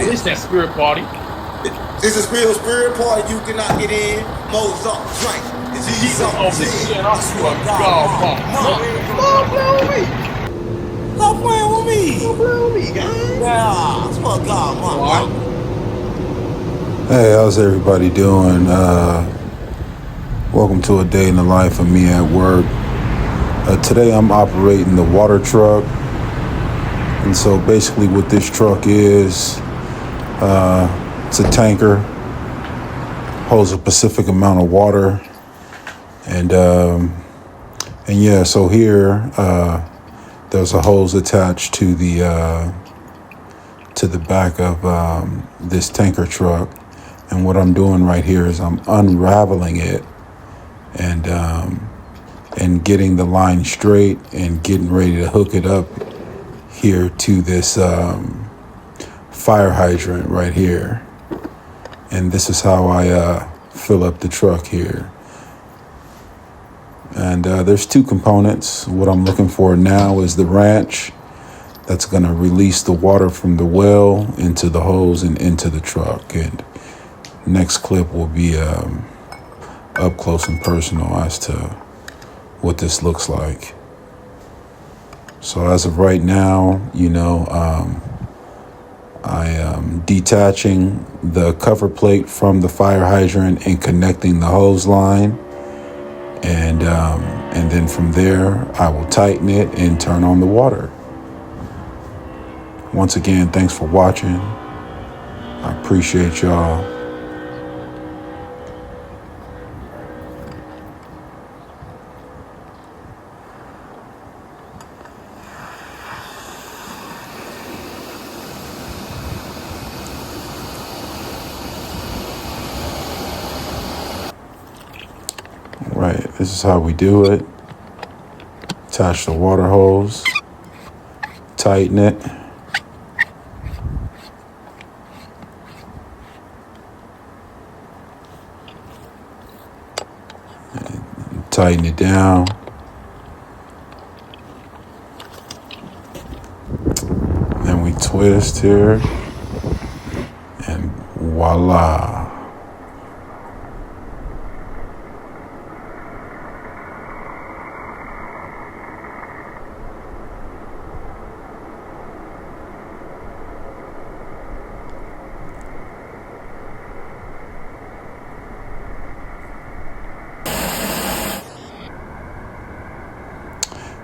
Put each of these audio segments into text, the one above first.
This that spirit party. This is real spirit party. You cannot get in. Mozart, drink. It's Jesus Jesus on the sin. I swear to God, Stop playing with me. Stop playing with me. Stop playing with me, gang. Yeah, swear to God, All right. Hey, how's everybody doing? Welcome to a day in the life of me at work. Today I'm operating the water truck. And so basically what this truck is, it's a tanker, holds a specific amount of water. And yeah, so here, there's a hose attached to the back of this tanker truck. And what I'm doing right here is I'm unraveling it and getting the line straight and getting ready to hook it up here to this fire hydrant right here. And this is how I fill up the truck here. And there's two components. What I'm looking for now is the wrench that's going to release the water from the well into the hose and into the truck. And next clip will be up close and personal as to what this looks like. So as of right now, I am detaching the cover plate from the fire hydrant and connecting the hose line. And then from there, I will tighten it and turn on the water. Once again, thanks for watching. I appreciate y'all. Right, this is how we do it. Attach the water hose, tighten it. Tighten it down. Then we twist here, and voila.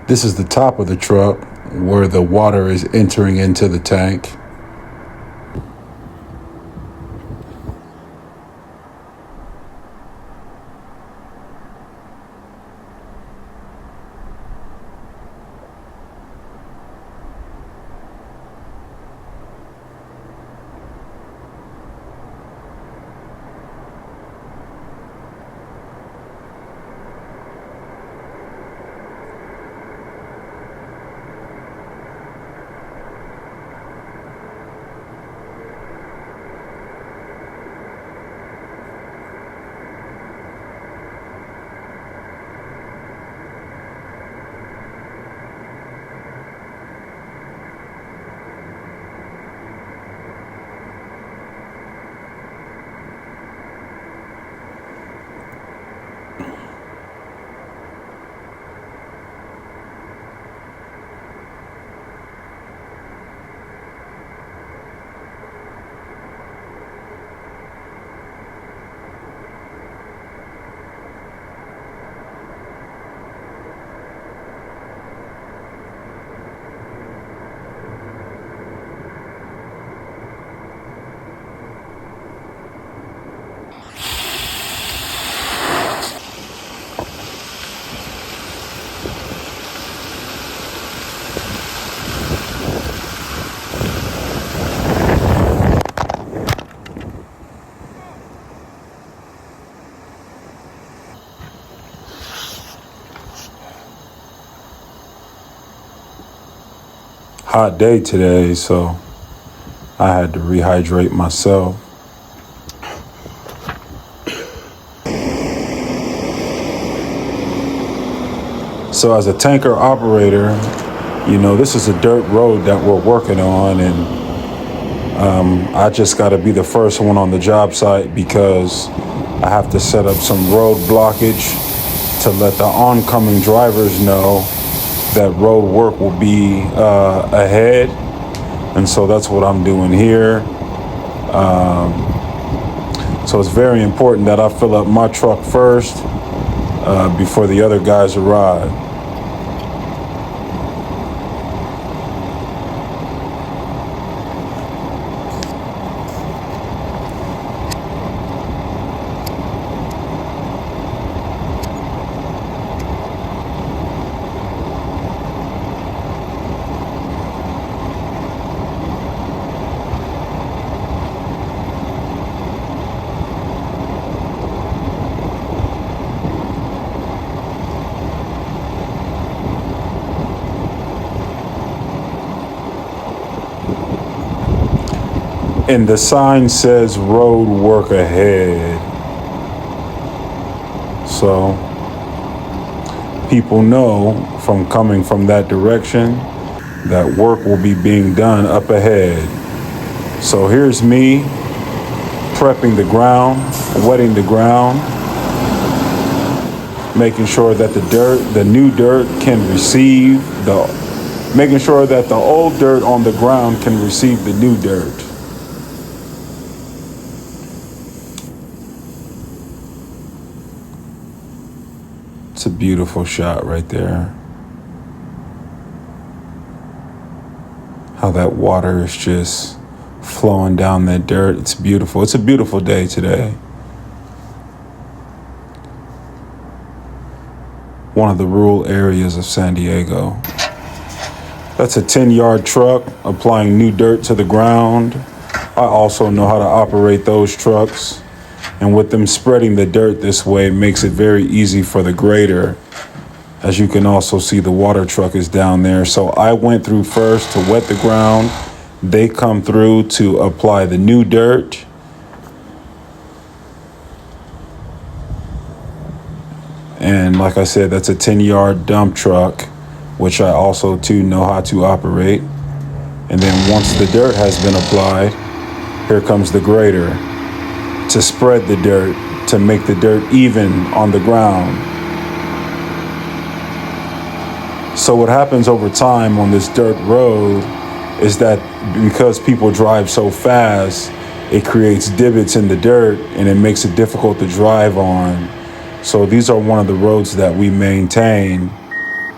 This is the top of the truck where the water is entering into the tank. Hot day today, so I had to rehydrate myself. So as a tanker operator, this is a dirt road that we're working on, and I just got to be the first one on the job site because I have to set up some road blockage to let the oncoming drivers know that road work will be ahead. And so that's what I'm doing here. So it's very important that I fill up my truck first before the other guys arrive. And the sign says road work ahead. So people know from coming from that direction that work will be being done up ahead. So here's me prepping the ground, wetting the ground, making sure that the new dirt can receive making sure that the old dirt on the ground can receive the new dirt. It's a beautiful shot right there. How that water is just flowing down that dirt. It's beautiful. It's a beautiful day today. One of the rural areas of San Diego. That's a 10-yard truck applying new dirt to the ground. I also know how to operate those trucks. And with them spreading the dirt this way, it makes it very easy for the grader. As you can also see, the water truck is down there. So I went through first to wet the ground. They come through to apply the new dirt. And like I said, that's a 10-yard dump truck, which I also too know how to operate. And then once the dirt has been applied, here comes the grader to spread the dirt, to make the dirt even on the ground. So what happens over time on this dirt road is that because people drive so fast, it creates divots in the dirt and it makes it difficult to drive on. So these are one of the roads that we maintain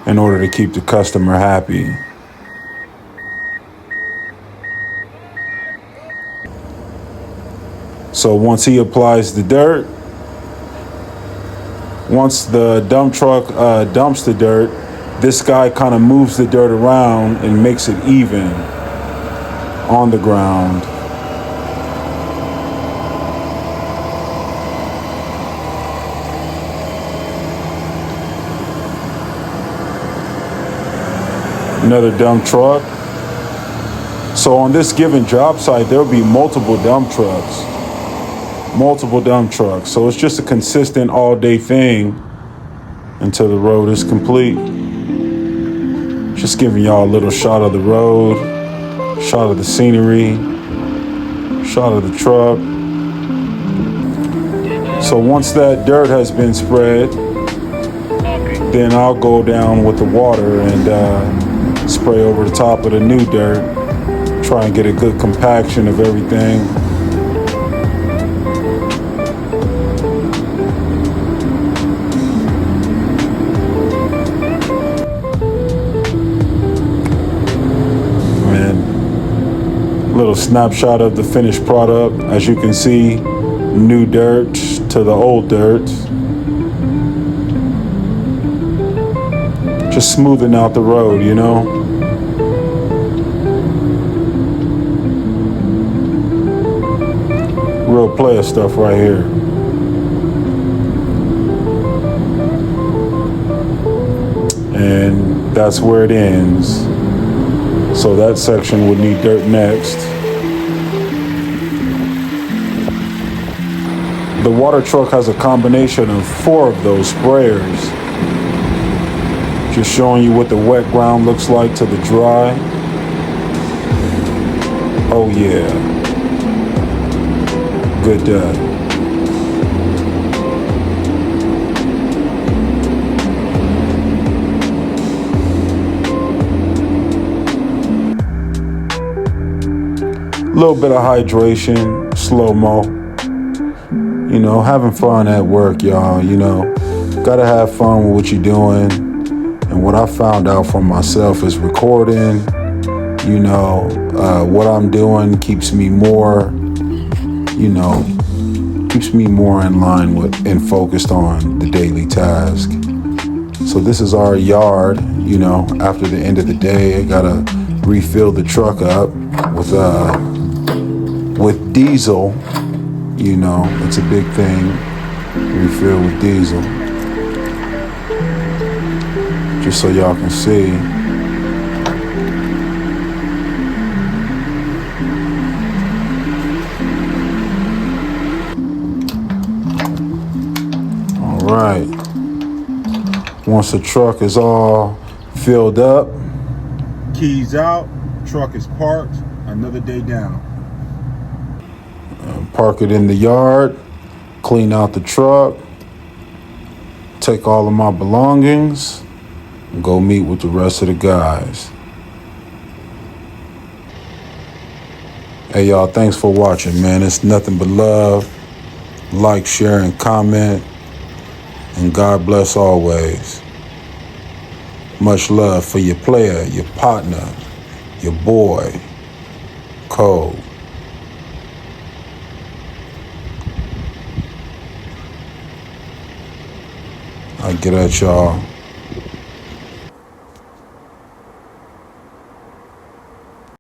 in order to keep the customer happy. So once he applies the dirt, once the dump truck dumps the dirt, this guy kind of moves the dirt around and makes it even on the ground. Another dump truck. So on this given job site, there'll be multiple dump trucks. So it's just a consistent all-day thing until the road is complete. Just giving y'all a little shot of the road, shot of the scenery, shot of the truck. So once that dirt has been spread, then I'll go down with the water and spray over the top of the new dirt, try and get a good compaction of everything. Little snapshot of the finished product. As you can see, new dirt to the old dirt. Just smoothing out the road, you know? Real player stuff right here. And that's where it ends. So that section would need dirt next. The water truck has a combination of 4 of those sprayers. Just showing you what the wet ground looks like to the dry. Oh yeah, good day. A little bit of hydration, slow-mo. You know, having fun at work, y'all. You know, gotta have fun with what you're doing. And what I found out for myself is recording, you know, what I'm doing keeps me more, you know, keeps me more in line with and focused on the daily task. So this is our yard, you know, after the end of the day, I gotta refill the truck up with diesel. You know, it's a big thing, refill with diesel. Just so y'all can see. All right. Once the truck is all filled up, keys out, truck is parked, another day down. Park it in the yard, clean out the truck, take all of my belongings, and go meet with the rest of the guys. Hey y'all, thanks for watching, man. It's nothing but love. Like, share, and comment. And God bless always. Much love for your player, your partner, your boy, Cole. I get at y'all